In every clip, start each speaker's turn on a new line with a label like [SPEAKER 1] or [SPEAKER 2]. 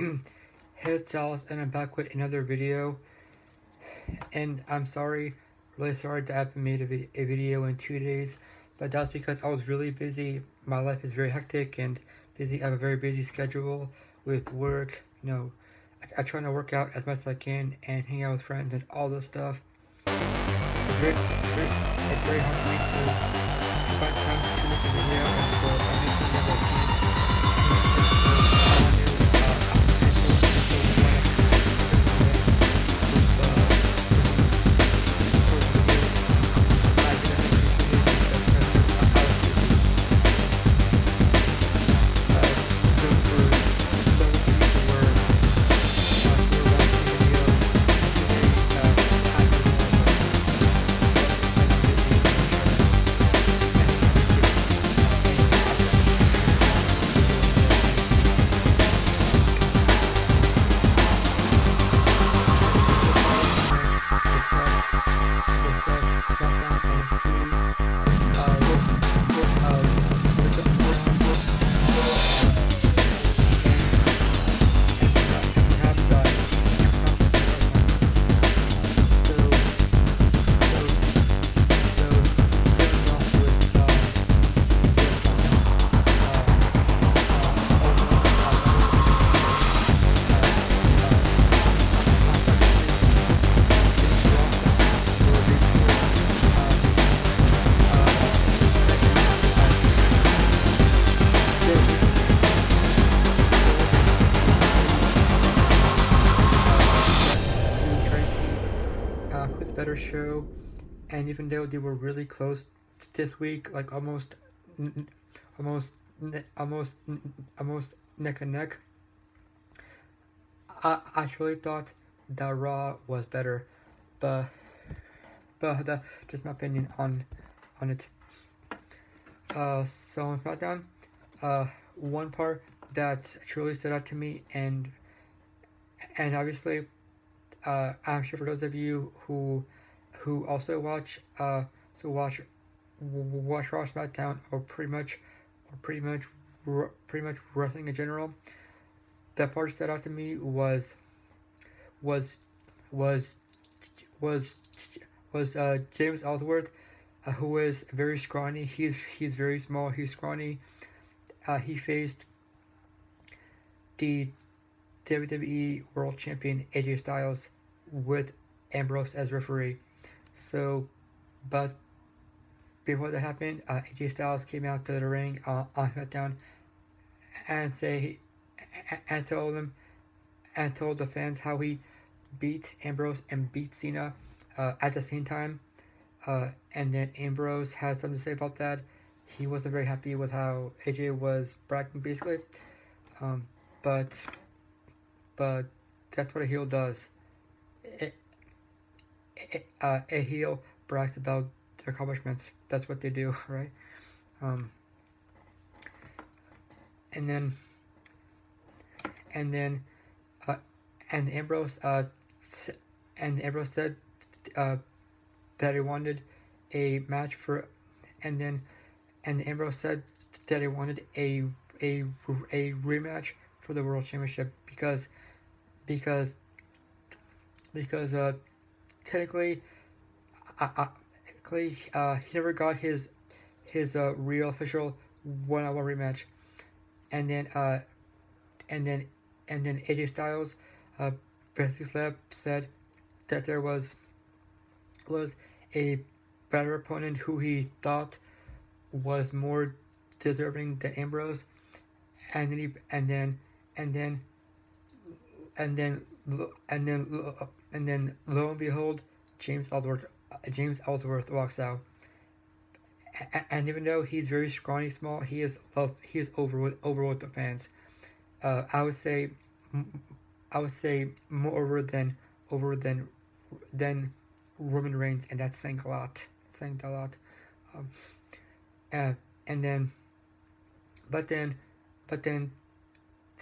[SPEAKER 1] Hey, it's Alice, and I'm back with another video. And I'm sorry, really sorry that I haven't made a video in 2 days, but that's because I was really busy. My life is very hectic and busy. I have a very busy schedule with work. I try to work out as much as I can and hang out with friends and all this stuff. It's very hard for me to find time to make a video, and so I make whenever I discuss Smackdown, NXT, Lucha who's better show, and even though they were really close this week, like almost, almost, almost neck and neck, I truly thought that Raw was better, but that's just my opinion on it. So on SmackDown, one part that truly stood out to me, and obviously, I'm sure for those of you who also watch Raw, SmackDown, pretty much wrestling in general. That part that stood out to me was was was James Ellsworth, who is very scrawny. He's very small. He's scrawny. He faced the WWE World Champion AJ Styles with Ambrose as referee. So, but before that happened, AJ Styles came out to the ring on SmackDown and say and told them and told the fans how he beat Ambrose and beat Cena at the same time. And then Ambrose had something to say about that. He wasn't very happy with how AJ was bragging, basically. Um, but but that's what a heel does. It, a heel brags about their accomplishments. That's what they do, right? Um, and then and then uh, and Ambrose and Ambrose said uh, that he wanted a match for, and then and Ambrose said that he wanted a rematch for the World Championship because because technically he never got his real official one-on-one rematch, and then and then and then AJ Styles uh, basically said that there was a better opponent who he thought was more deserving than Ambrose, and then and then and then and then and then lo and behold, James Ellsworth walks out, and even though he's very scrawny, small, he is over with the fans. Uh, I would say I would say more over than Roman Reigns, and that's saying a lot. Saying a lot. Um, uh, and then but then but then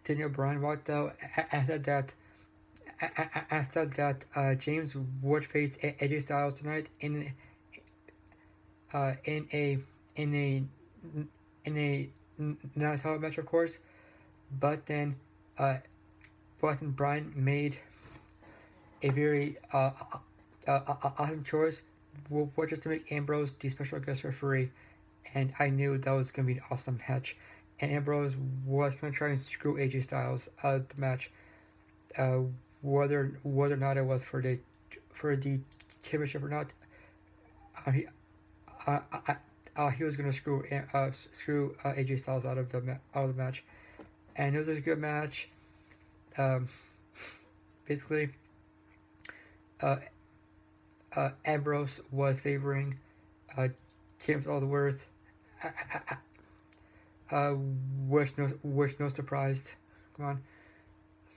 [SPEAKER 1] Daniel Bryan walked out and said that James would face AJ Styles tonight in in a in a not a title match, of course. But then uh, Boston Bryan made a very awesome choice, which is to make Ambrose the special guest referee, and I knew that was going to be an awesome match. And Ambrose was going to try and screw AJ Styles out of the match, uh, whether or not it was for the championship or not. He uh, he was going to screw AJ Styles out of the match, and it was a good match. Um, basically, uh, Ambrose was favoring uh, James Ellsworth, uh, which no surprised. Come on,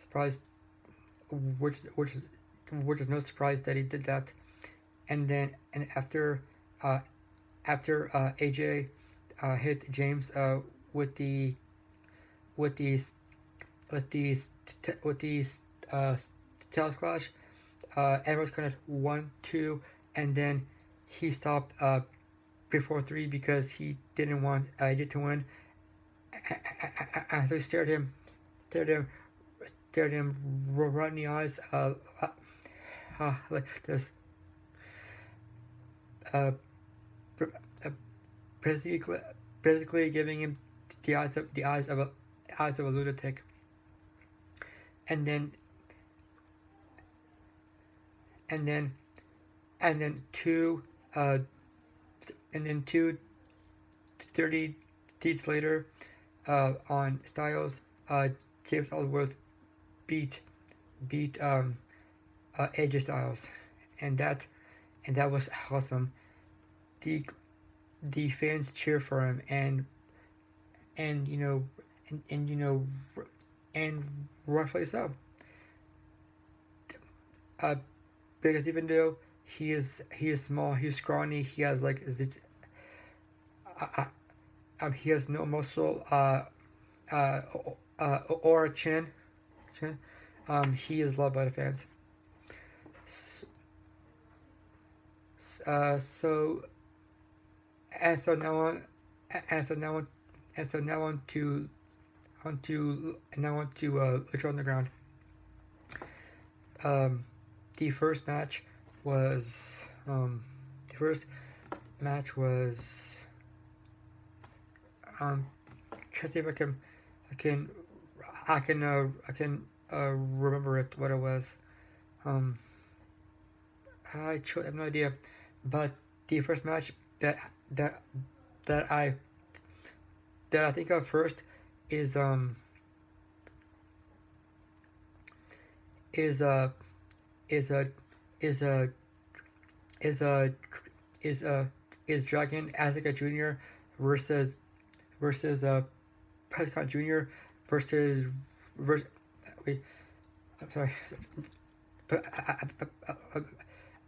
[SPEAKER 1] surprised, which is no surprise that he did that. And then uh, AJ hit James with the with these with these with these tail clash. Ambrose counted 1, 2, and then he stopped before 3 because he didn't want AJ to win. As they stared him, stared him right in the eyes, like this, uh, basically, basically giving him the eyes of a lunatic, and then and then and then two uh and then two 30 days later, on Styles, James Ellsworth beat AJ Styles, and that was awesome. The the fans cheer for him, and you know and you know and rightfully so. Uh, because even though he is small, he's scrawny, he has like uh, he has no muscle uh, or a chin. He is loved by the fans. So and so now on and so now on and so now on to Lucha Underground. Um, the first match was the first match was try to see if I can remember it what it was. Um, I truly have no idea, but the first match that that I that I think of first is is is a is a is a is a is Dragon Azteca Jr. versus versus Prescott Jr. versus wait, I'm sorry. But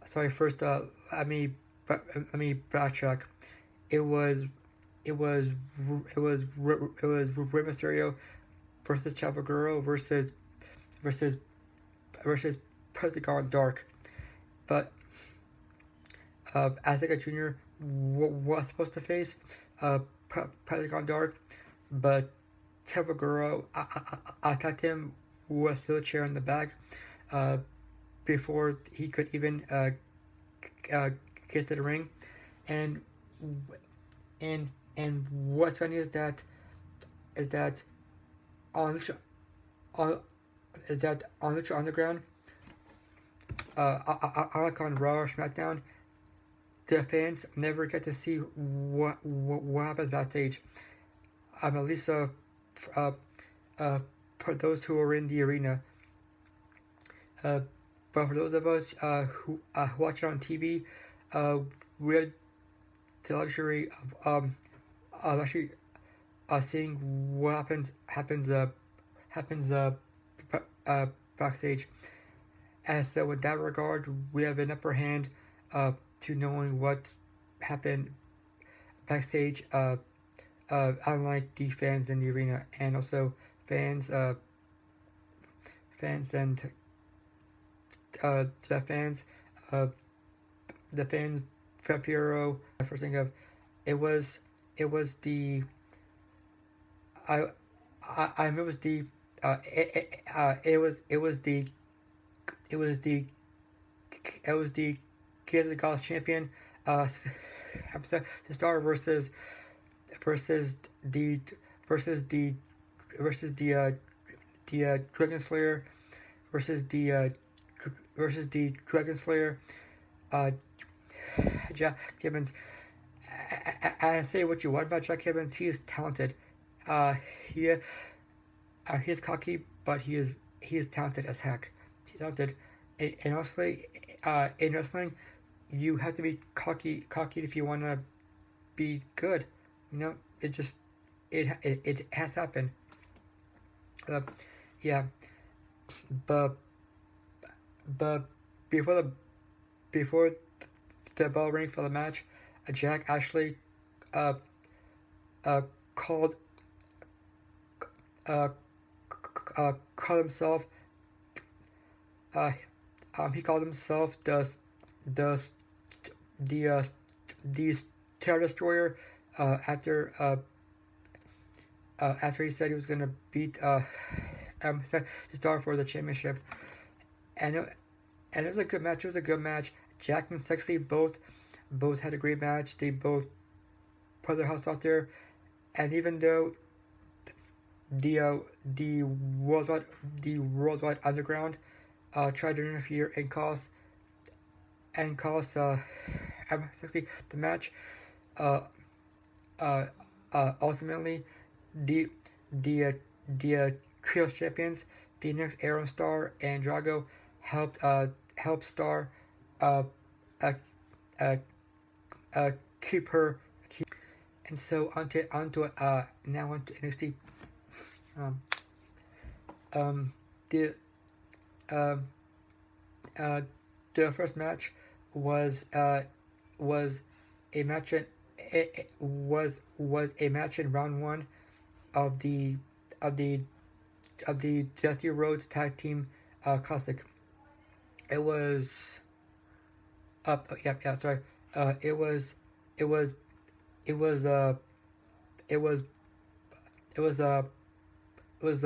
[SPEAKER 1] sorry. First, let me backtrack. It was it was it was Rey Mysterio versus Chavo Guerrero versus versus Pentagon Dark. But Azteca Jr. Was supposed to face Pentagon Dark, but Chavo Guerrero attacked him with a steel chair in the back uh, before he could even get to the ring. And and what's funny is that on on is that on Lucha Underground, unlike on Raw or Smackdown, the fans never get to see what happens backstage. At least uh, for those who are in the arena. Uh, but for those of us who watch it on TV, we had the luxury of actually seeing what happens backstage. And so, in that regard, we have an upper hand to knowing what happened backstage, unlike the fans in the arena, and also fans, fans and the fans, uh, the fans, Vampiro. First thing of, it was the I it was the it was the it was the Kids of the Gods champion, uh, the Star versus the versus the versus the Dragon Slayer versus the Dragon Slayer. Uh, Jack Gibbons. I say what you want about Jack Gibbons. He is talented. Uh, he he is cocky, but he is talented as heck. He's talented, and honestly, in wrestling, you have to be cocky if you want to be good. You know, it just it has happened. Uh, yeah, but but before the before the bell rang for the match, Jack actually uh, uh, called uh, called himself uh, he called himself the the uh, the Star Destroyer after he said he was gonna beat Star for the championship, and it was a good match. It was a good match. Jack and Sexy both had a great match. They both put their house out there, and even though the uh, the worldwide the worldwide underground tried to interfere and cause Sexy the match, uh, uh, ultimately the the uh, the Trios champions Phoenix, Aaron Star, and Drago helped Star uh, uh, uh, keep her. And so now onto NXT. Um, um, the um, uh, the first match was was a match in was a match in round one of of the the Dusty Rhodes Tag Team Classic. It was yeah, sorry. It was it was it was it was it was it was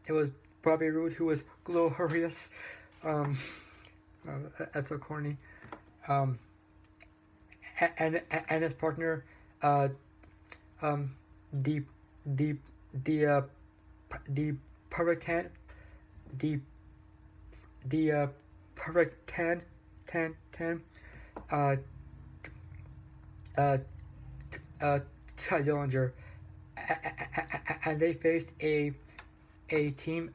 [SPEAKER 1] it was Bobby Roode who was glorious. Um, that's so corny. Um, and his partner, uh, um, the the the the perfect ten, the perfect ten, uh, uh, Ty Dillinger, and they faced a team.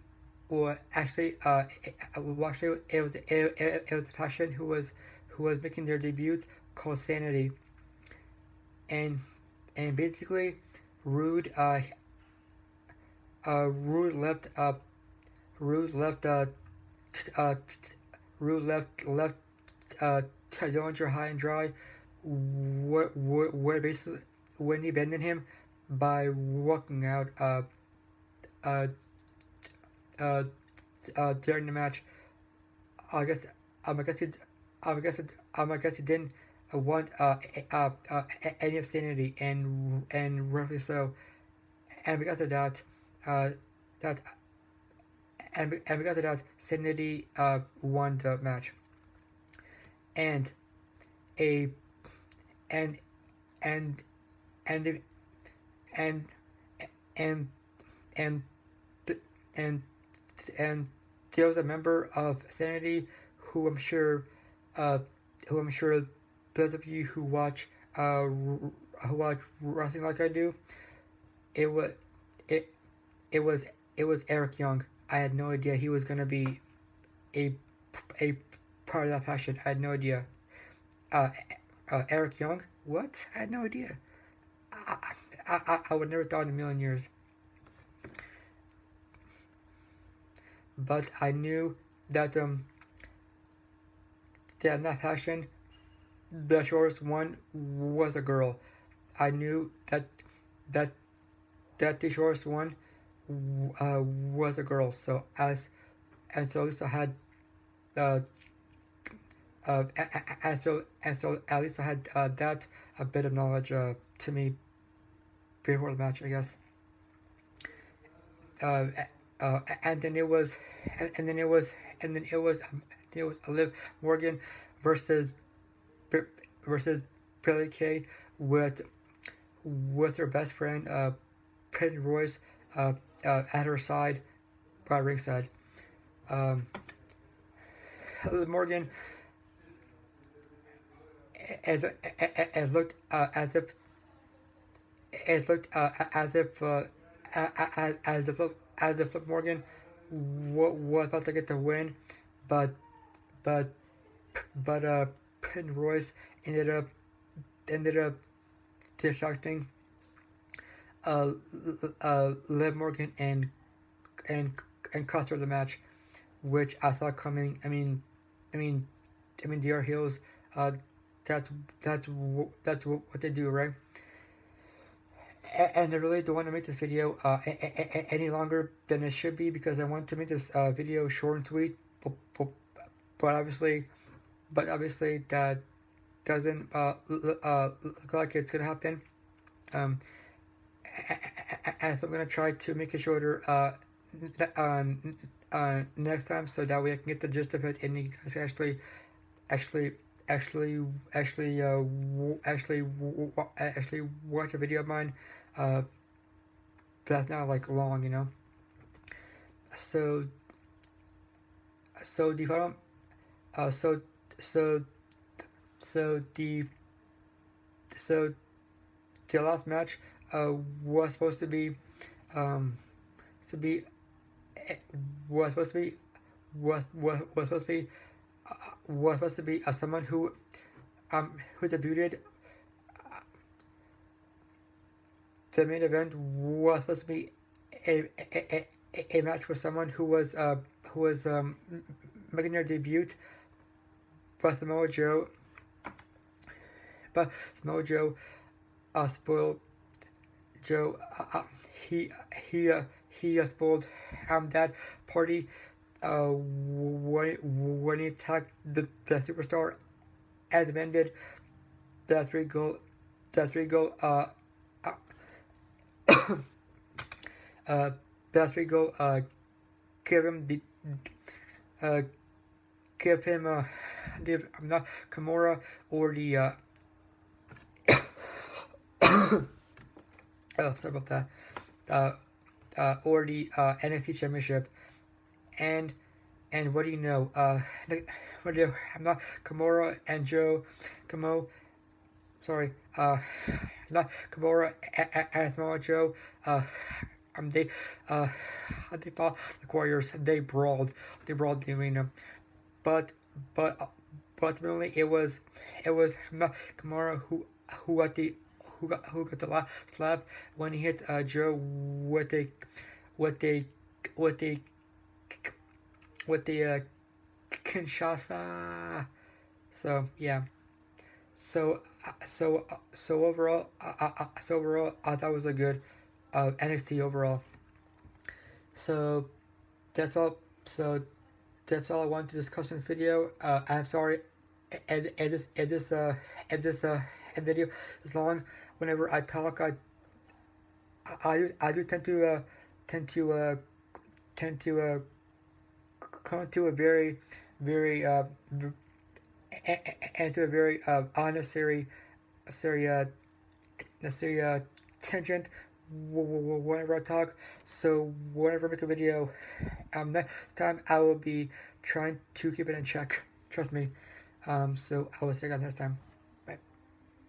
[SPEAKER 1] Or actually, it was a faction who was making their debut called Sanity, and basically, Rude Rude left Rude left uh, Rude left Dillinger high and dry, where basically when he abandoned him by walking out uh, uh, during the match. I guess I guess he I guess he didn't want any of Sanity, and rightfully so. And because of that, uh, that and because of that, Sanity won the match. And a and and and the, and and and and and there was a member of Sanity who I'm sure uh, who I'm sure those of you who watch wrestling like I do, it was it it was it was Eric Young. I had no idea he was gonna be a a part of that faction. I had no idea. Uh, Eric Young? What? I had no idea. I, I would never thought in a million years. But I knew that that in that faction, the shortest one was a girl. I knew that that the shortest one was a girl. So at least I had uh, and so at least I had that a bit of knowledge to me before the match, I guess. Uh, and then it was, and then it was, and then it was, Liv Morgan versus versus Billie Kay with her best friend Peyton Royce at her side, by ringside. Um, Liv Morgan, it looked as if it looked as if Liv Morgan was about to get the win, but but Peyton Royce ended up distracting Liv Morgan and cost her the match, which I saw coming. I mean, they are heels. Uh, that's what they do, right? And I really don't want to make this video any longer than it should be, because I want to make this video short and sweet. But obviously, that doesn't look like it's gonna happen. Um, and so I'm gonna try to make it shorter next time, so that way I can get the gist of it and you guys actually actually watch a video of mine. But that's not like long, you know. So the final, so so so the last match was supposed to be um to be was supposed to be was supposed to be someone who debuted. The main event was supposed to be a match with someone who was making their debut, but Samoa Joe spoiled Joe. He spoiled that party when he attacked the superstar and demanded that three goal that three goal give him the give him not Kimura or the oh, sorry about that, or the NXT Championship. And what do you know? What do you, I'm not Kimura and Joe Kamo. Sorry, not Kimura and Samoa Joe. They fought the Warriors. They brawled the arena. But ultimately it was not Kimura who got the last slap when he hit Joe with a with a with a with the Kinshasa. So yeah. So overall, that was a good NXT overall. So that's all. So that's all I wanted to discuss in this video. I'm sorry, this video is long. Whenever I talk, I do tend to come to a very and to a very unnecessary tangent whenever I talk. So whenever I make a video, next time I will be trying to keep it in check. Trust me. So I will see you guys next time.